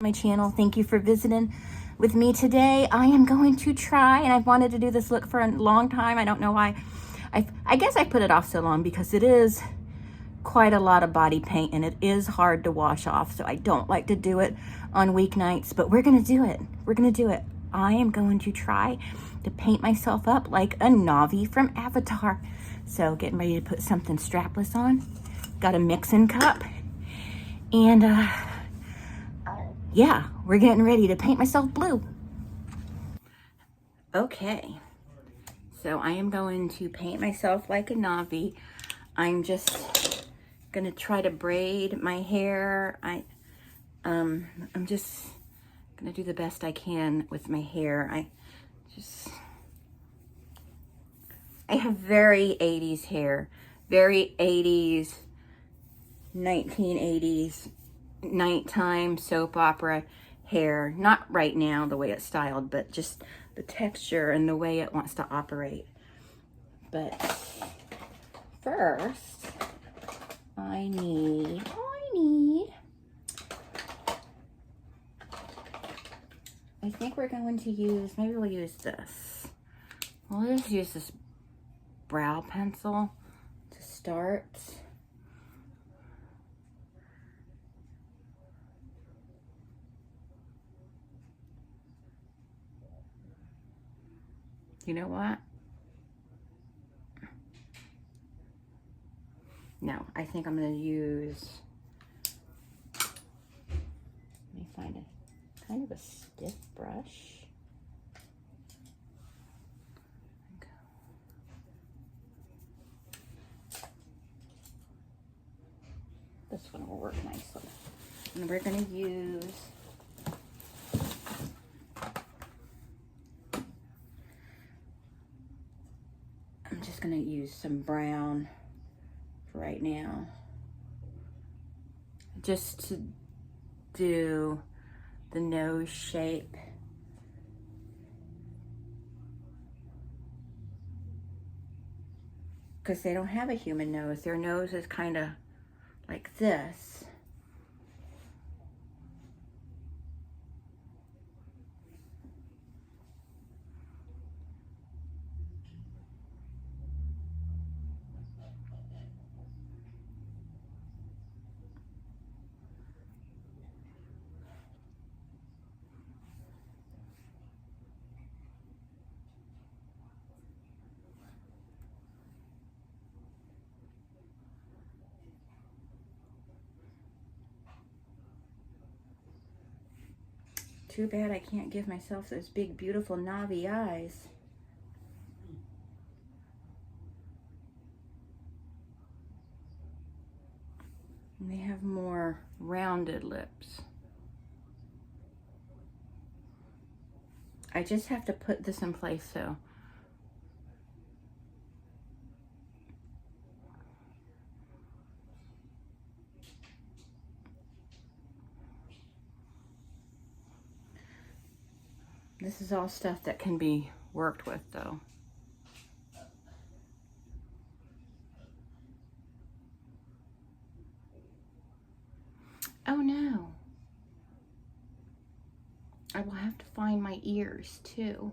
My channel. Thank you for visiting with me today. I am going to try, and I've wanted to do this look for a long time. I don't know why. I guess I put it off so long because it is quite a lot of body paint and it is hard to wash off. So I don't like to do it on weeknights, but we're gonna do it. We're gonna do it. I am going to try to paint myself up like a Na'vi from Avatar. So getting ready to put something strapless on. Got a mixing cup, and yeah, we're getting ready to paint myself blue. Okay, so I am going to paint myself like a Na'vi. I'm just gonna try to braid my hair. I'm just gonna do the best I can with my hair. I have very 80s hair, very 80s, 1980s nighttime soap opera hair. Not right now the way it's styled, but just the texture and the way it wants to operate. But first I think we're going to use, maybe we'll use this. We'll just use this brow pencil to start. You know what? No, I think I'm going to use, let me find a kind of a stiff brush. This one will work nicely. And we're going to use I'm just going to use some brown for right now, just to do the nose shape. Because they don't have a human nose. Their nose is kind of like this. Too bad I can't give myself those big, beautiful Na'vi eyes. And they have more rounded lips. I just have to put this in place so. This is all stuff that can be worked with though. Oh no. I will have to find my ears too.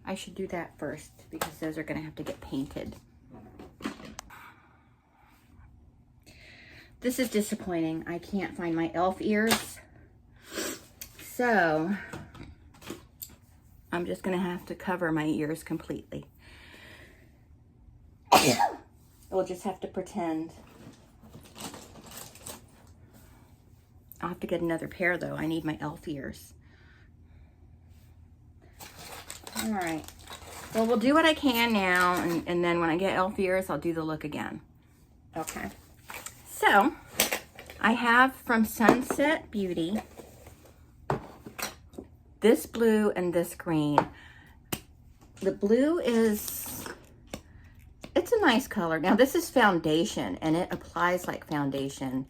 I should do that first because those are gonna have to get painted. This is disappointing. I can't find my elf ears. So I'm just gonna have to cover my ears completely. We'll just have to pretend. I'll have to get another pair though. I need my elf ears. All right. Well, we'll do what I can now, and then when I get elf ears, I'll do the look again. Okay. So, I have from Sunset Beauty this blue and this green. The blue is, it's a nice color. Now, this is foundation, and it applies like foundation,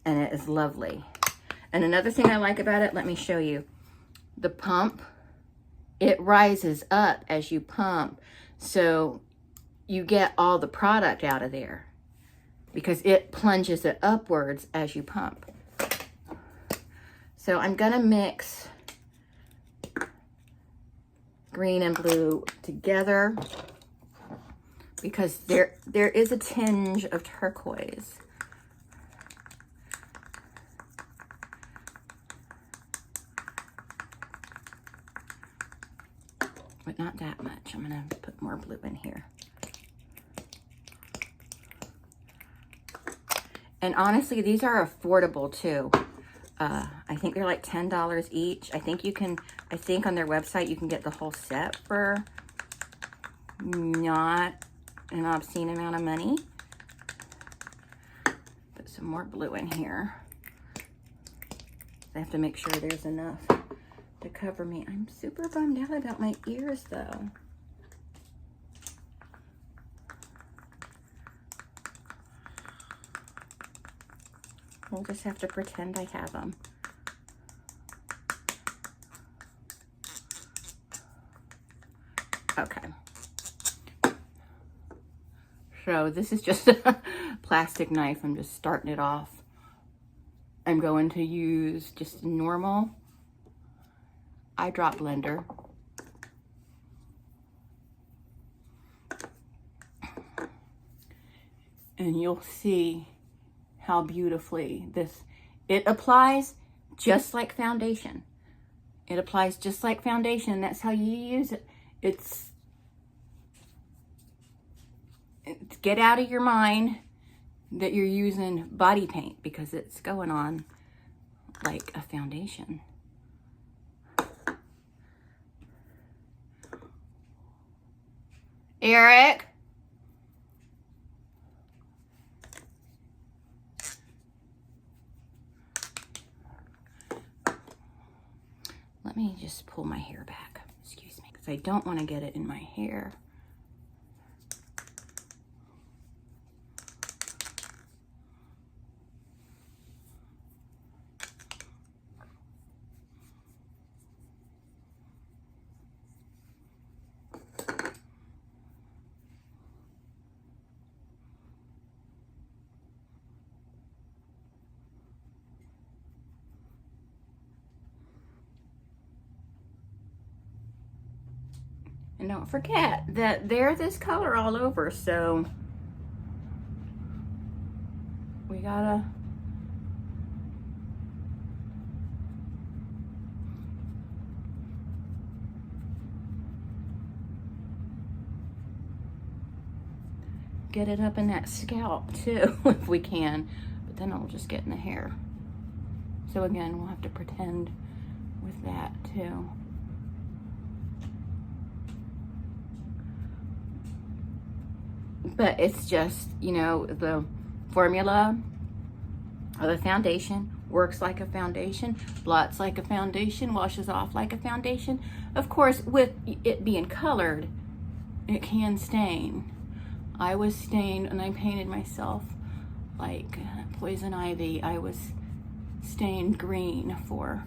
and it is lovely. And another thing I like about it, let me show you. The pump, it rises up as you pump, so you get all the product out of there because it plunges it upwards as you pump. So I'm gonna mix green and blue together because there is a tinge of turquoise. But not that much. I'm gonna put more blue in here. And honestly, these are affordable too. I think they're like $10 each. I think on their website you can get the whole set for not an obscene amount of money. Put some more blue in here. I have to make sure there's enough to cover me. I'm super bummed out about my ears though. We'll just have to pretend I have them. Okay. So this is just a plastic knife. I'm just starting it off. I'm going to use just a normal eyedrop blender. And you'll see how beautifully it applies just like foundation. It applies just like foundation. That's how you use it. It's get out of your mind that you're using body paint because it's going on like a foundation. Eric? Let me just pull my hair back, excuse me, because I don't want to get it in my hair. And don't forget that they're this color all over, so we gotta get it up in that scalp too, if we can, but then it'll just get in the hair. So again, we'll have to pretend with that too. But it's just, you know, the formula of the foundation works like a foundation, blots like a foundation, washes off like a foundation. Of course, with it being colored, it can stain. I was stained and I painted myself like Poison Ivy. I was stained green for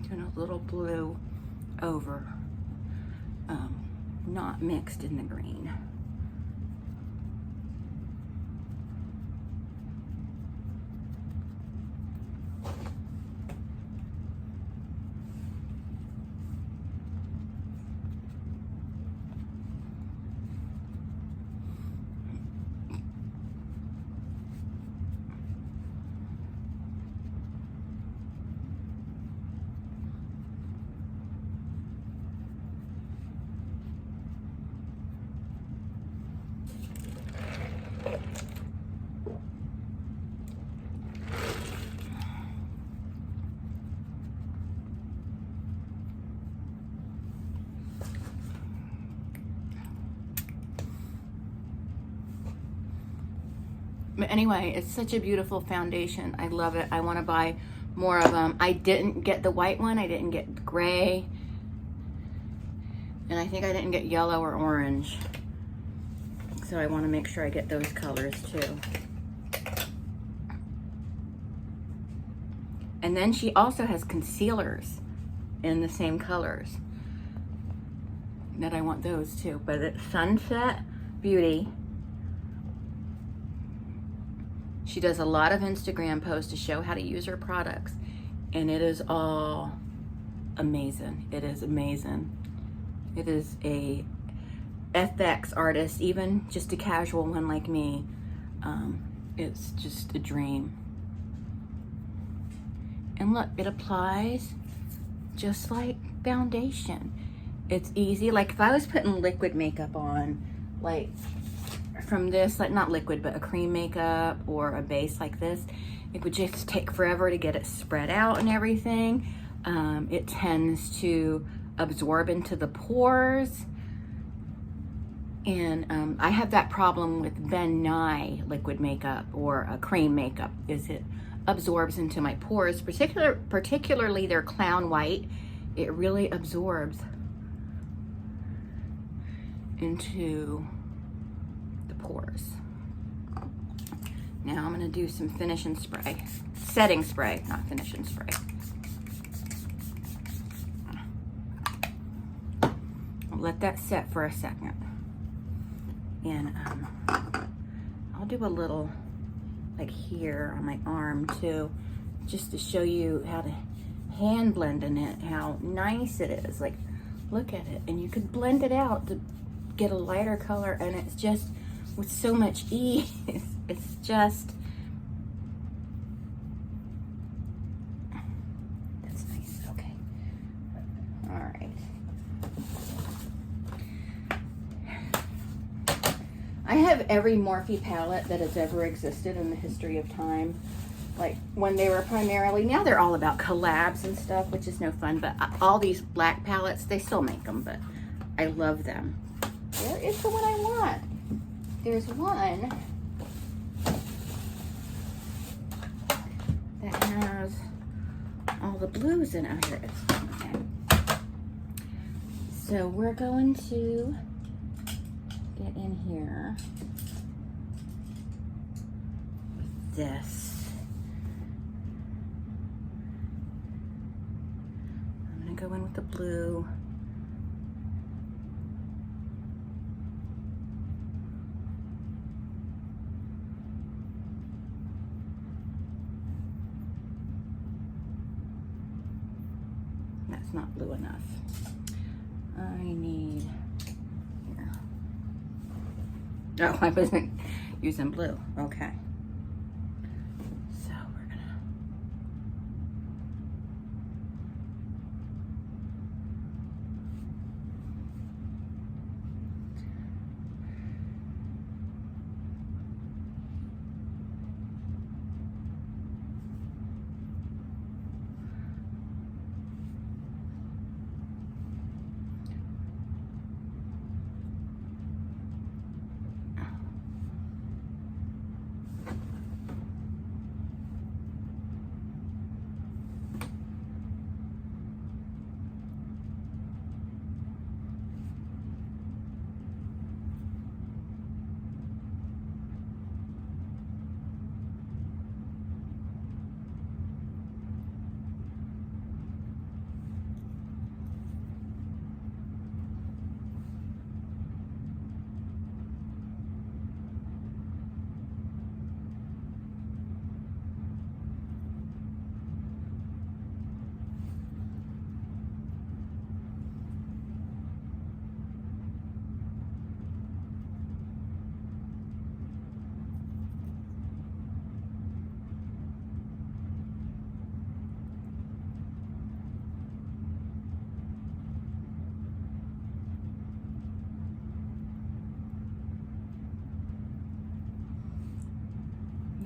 doing a little blue over, not mixed in the green. But anyway, it's such a beautiful foundation. I love it. I want to buy more of them. I didn't get the white one. I didn't get gray. And I think I didn't get yellow or orange. So I want to make sure I get those colors too. And then she also has concealers in the same colors that I want those too. But it's Sunset Beauty. She does a lot of Instagram posts to show how to use her products, and it is all amazing. It is amazing. It is a FX artist, even just a casual one like me. It's just a dream. And look, it applies just like foundation. It's easy. Like if I was putting liquid makeup on, like from this, like not liquid, but a cream makeup or a base like this, it would just take forever to get it spread out and everything. It tends to absorb into the pores. And I have that problem with Ben Nye liquid makeup or a cream makeup, is it absorbs into my pores, particularly their Clown White. It really absorbs into the pores. Now I'm gonna do some finishing spray, setting spray, not finishing spray. I'll let that set for a second. And I'll do a little like here on my arm too, just to show you how to hand blend in it, how nice it is. Like, look at it, and you could blend it out to get a lighter color, and it's just with so much ease. It's just, that's nice. Okay, all right. I have every Morphe palette that has ever existed in the history of time. Like when they were primarily, now they're all about collabs and stuff, which is no fun, but all these black palettes, they still make them, but I love them. Where is the one I want? There's one that has all the blues in it. Here it is. Okay. So we're going to get in here with this. I'm going to go in with the blue. That's not blue enough. I need here. Oh, I wasn't using blue. Okay. So we're gonna.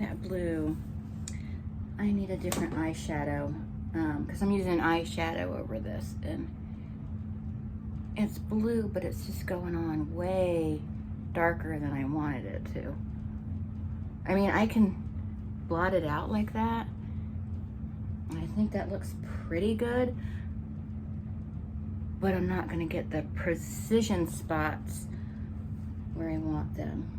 That blue, I need a different eyeshadow because I'm using eyeshadow over this, and it's blue, but it's just going on way darker than I wanted it to. I mean, I can blot it out like that. I think that looks pretty good, but I'm not gonna get the precision spots where I want them.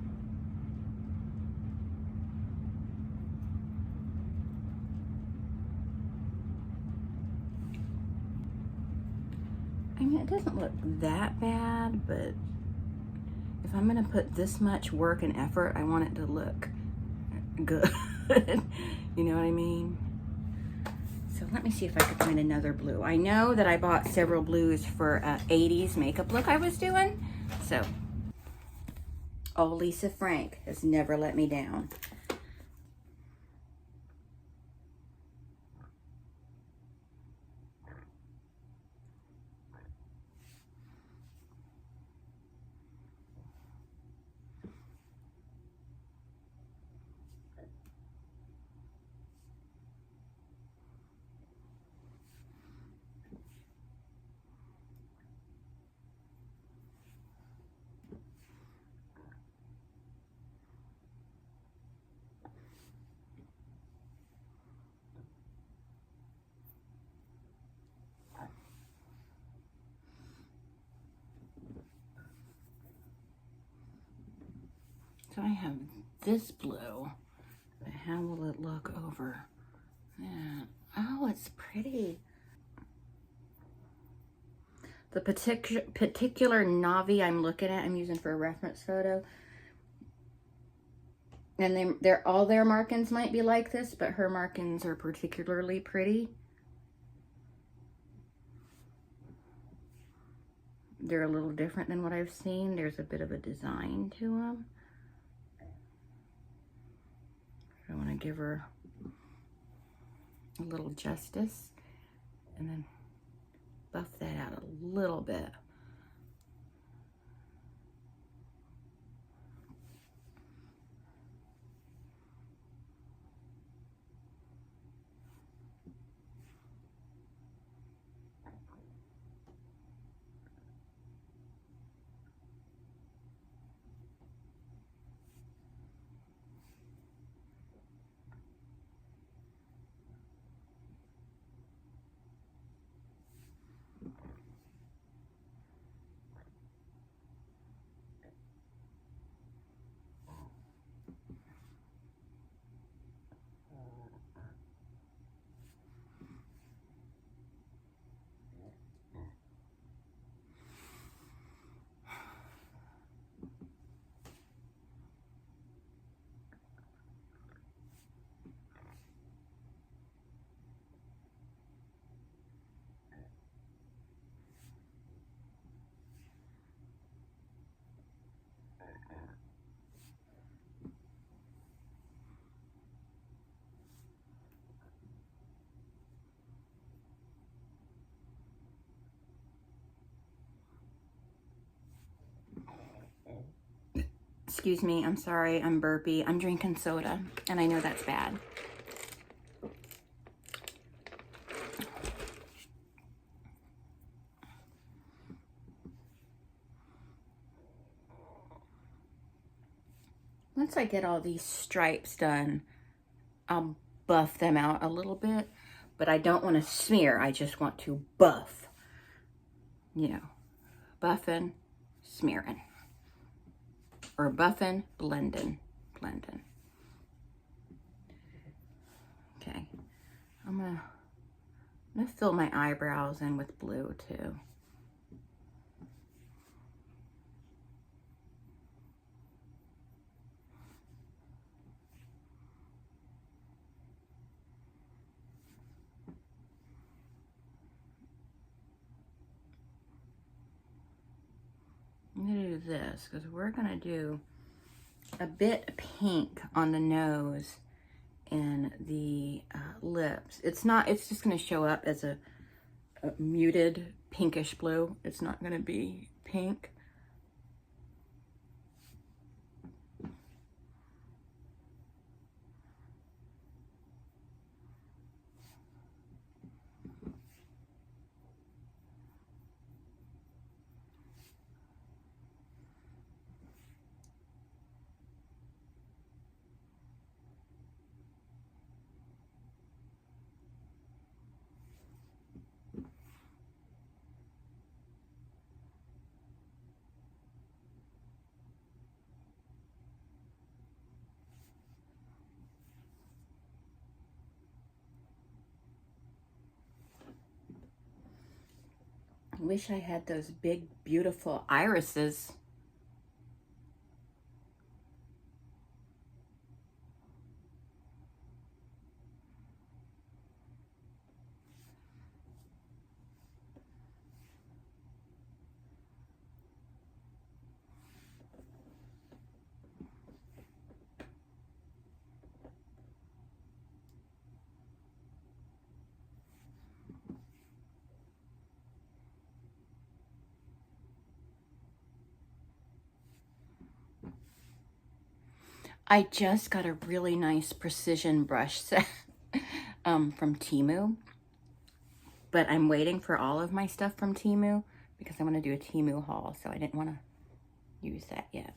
I mean, it doesn't look that bad, but if I'm gonna put this much work and effort, I want it to look good. You know what I mean? So let me see if I could find another blue. I know that I bought several blues for a 80s makeup look I was doing. So, oh, Lisa Frank has never let me down. So I have this blue, but how will it look over? Yeah. Oh, it's pretty. The particular Navi I'm looking at, I'm using for a reference photo. And they're all their markings might be like this, but her markings are particularly pretty. They're a little different than what I've seen. There's a bit of a design to them. I want to give her a little justice and then buff that out a little bit. Excuse me, I'm sorry, I'm burpy. I'm drinking soda, and I know that's bad. Once I get all these stripes done, I'll buff them out a little bit, but I don't want to smear. I just want to buff, you know, buffing, smearing, or buffing, blending. Okay, I'm gonna fill my eyebrows in with blue too. I'm gonna do this because we're gonna do a bit pink on the nose and the lips. It's just gonna show up as a muted pinkish blue. It's not gonna be pink. Wish I had those big, beautiful irises. I just got a really nice precision brush set from Temu, but I'm waiting for all of my stuff from Temu because I want to do a Temu haul, so I didn't want to use that yet.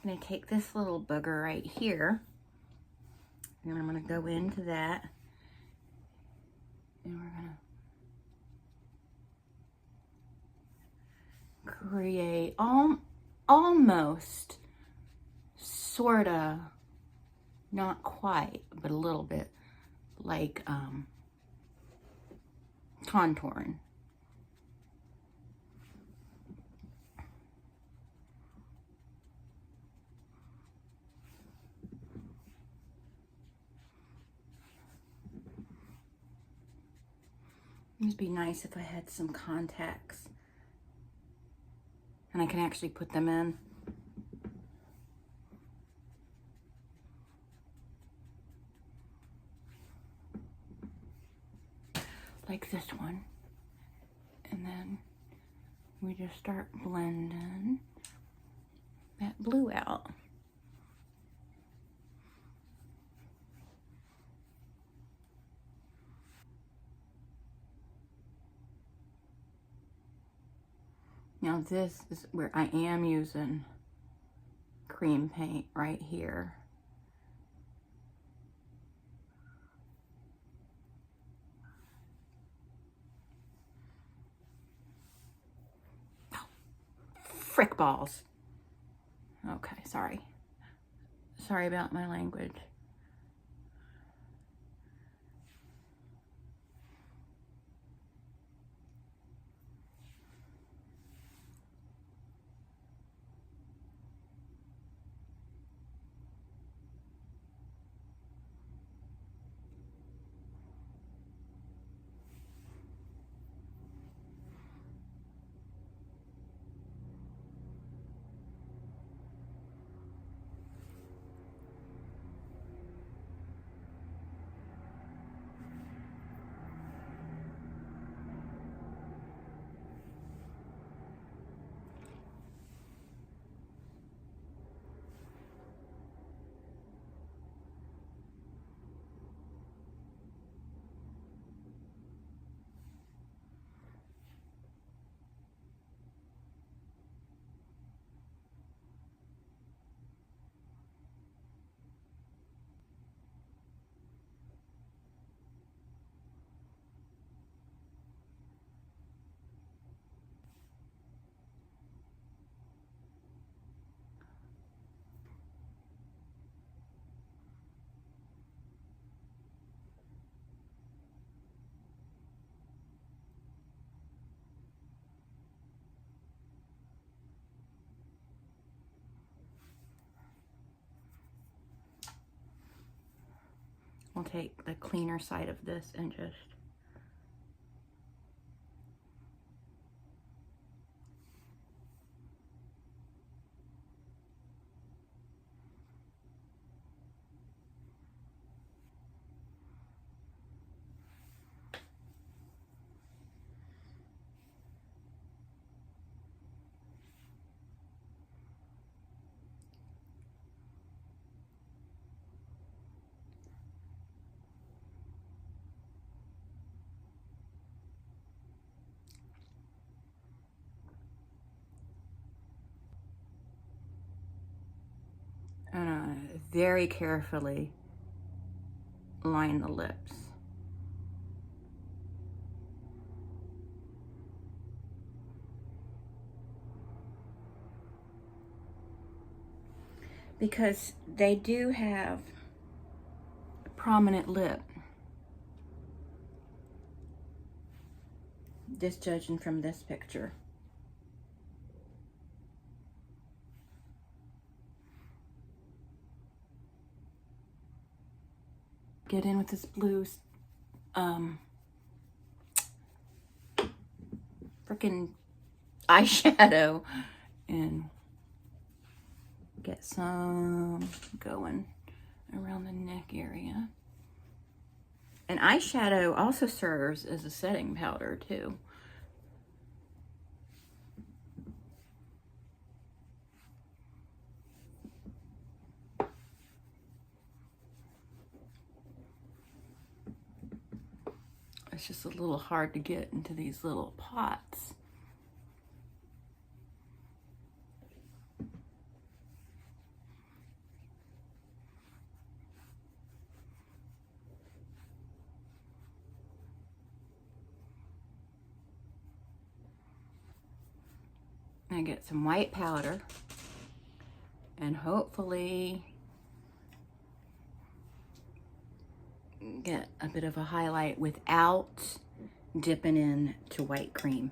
I'm going to take this little booger right here, and I'm going to go into that, and we're going to create almost, sort of, not quite, but a little bit like contouring. It would be nice if I had some contacts and I can actually put them in. Like this one. And then we just start blending that blue out. Now this is where I am using cream paint right here. Oh, frick balls. Okay, sorry. Sorry about my language. We'll take the cleaner side of this and just very carefully line the lips. Because they do have a prominent lip. Just judging from this picture. Get in with this blue freaking eyeshadow and get some going around the neck area. And eyeshadow also serves as a setting powder too. It's just a little hard to get into these little pots. I get some white powder and hopefully get a bit of a highlight without dipping into white cream.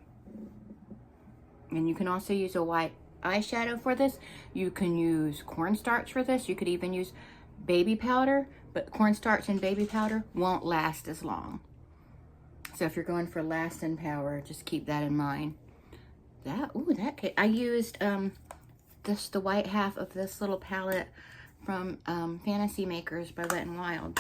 And you can also use a white eyeshadow for this. You can use cornstarch for this. You could even use baby powder, but cornstarch and baby powder won't last as long. So if you're going for lasting power, just keep that in mind. I used the white half of this little palette from Fantasy Makers by Wet n Wild.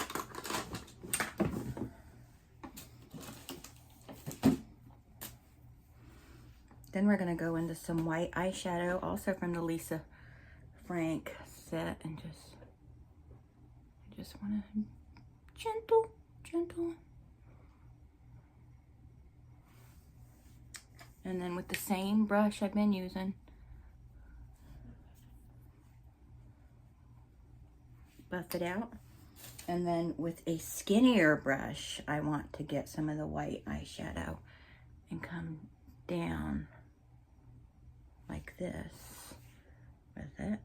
Then we're gonna go into some white eyeshadow, also from the Lisa Frank set, and just wanna gentle. And then with the same brush I've been using, buff it out. And then with a skinnier brush, I want to get some of the white eyeshadow and come down like this with it.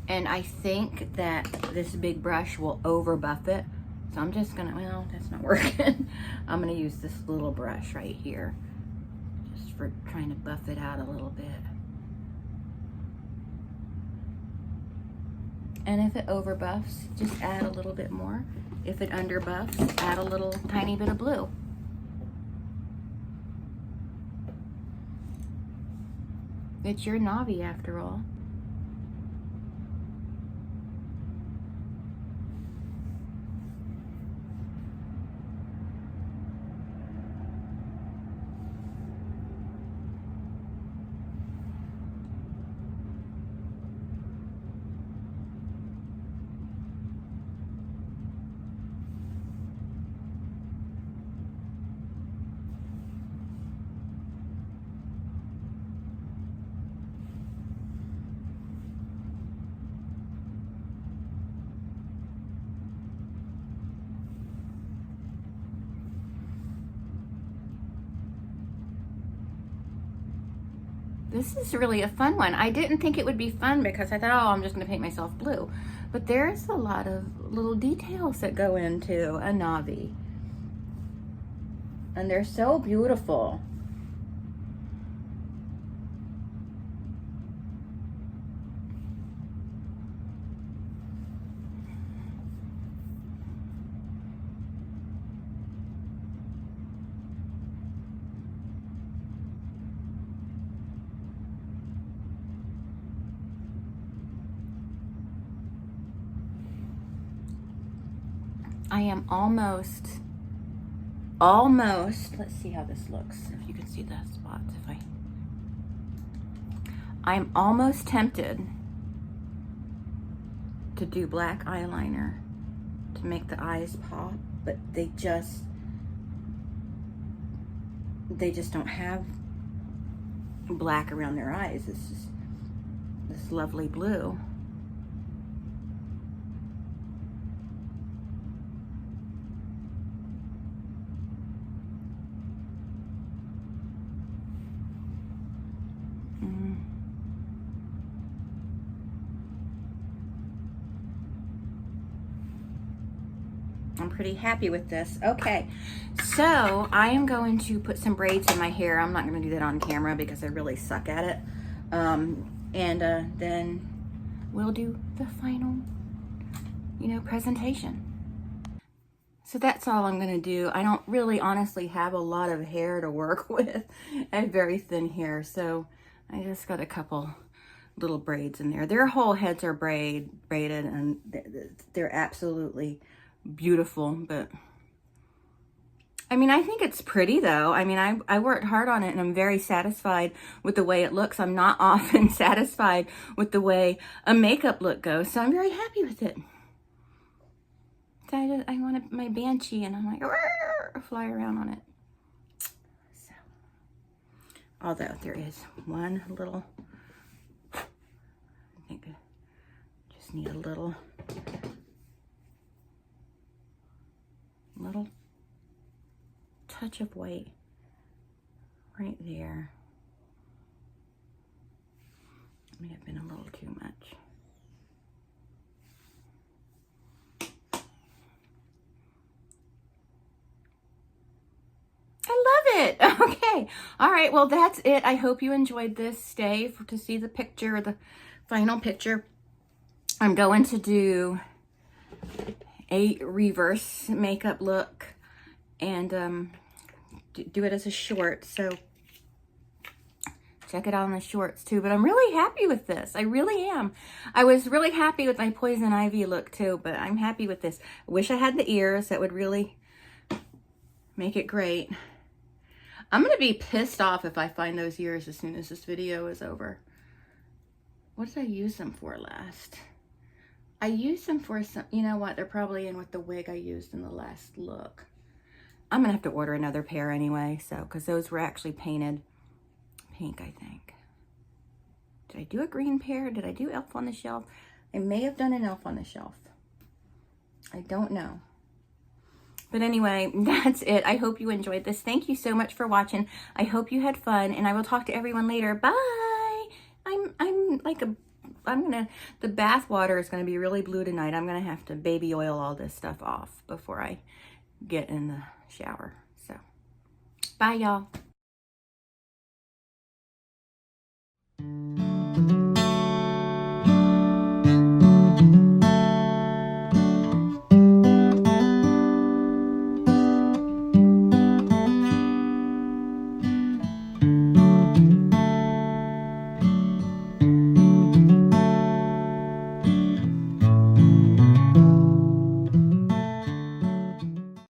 And I think that this big brush will over buff it. So I'm just gonna, well, that's not working. I'm gonna use this little brush right here, just for trying to buff it out a little bit. And if it over buffs, just add a little bit more. If it under buffs, add a little tiny bit of blue. It's your Navi after all. This is really a fun one. I didn't think it would be fun because I thought, oh, I'm just gonna paint myself blue. But there's a lot of little details that go into a Navi. And they're so beautiful. I am almost, let's see how this looks. If you can see the spots, I'm almost tempted to do black eyeliner to make the eyes pop, but they just don't have black around their eyes. It's just this lovely blue. I'm pretty happy with this. Okay, so I am going to put some braids in my hair. I'm not going to do that on camera because I really suck at it. Then we'll do the final, presentation. So that's all I'm going to do. I don't really honestly have a lot of hair to work with. I have very thin hair, so I just got a couple little braids in there. Their whole heads are braided, and they're absolutely beautiful. But I mean, I think it's pretty though. I mean, I worked hard on it and I'm very satisfied with the way it looks. I'm not often satisfied with the way a makeup look goes, so I'm very happy with it. So I wanted my Banshee, and I'm like, fly around on it. So, although there is one little, I think I just need a little touch of white right there. May have been a little too much. I love it. Okay. All right. Well, that's it. I hope you enjoyed this. Stay to see the picture, the final picture. I'm going to do a reverse makeup look and do it as a short. So check it out on the shorts too. But I'm really happy with this. I really am. I was really happy with my Poison Ivy look too, but I'm happy with this. I wish I had the ears. That would really make it great. I'm going to be pissed off if I find those ears as soon as this video is over. What did I use them for last? I used them for some, you know what? They're probably in with the wig I used in the last look. I'm going to have to order another pair anyway, so, because those were actually painted pink, I think. Did I do a green pair? Did I do Elf on the Shelf? I may have done an Elf on the Shelf. I don't know. But anyway, that's it. I hope you enjoyed this. Thank you so much for watching. I hope you had fun, and I will talk to everyone later. Bye. The bath water is gonna be really blue tonight. I'm gonna have to baby oil all this stuff off before I get in the shower. So, bye y'all.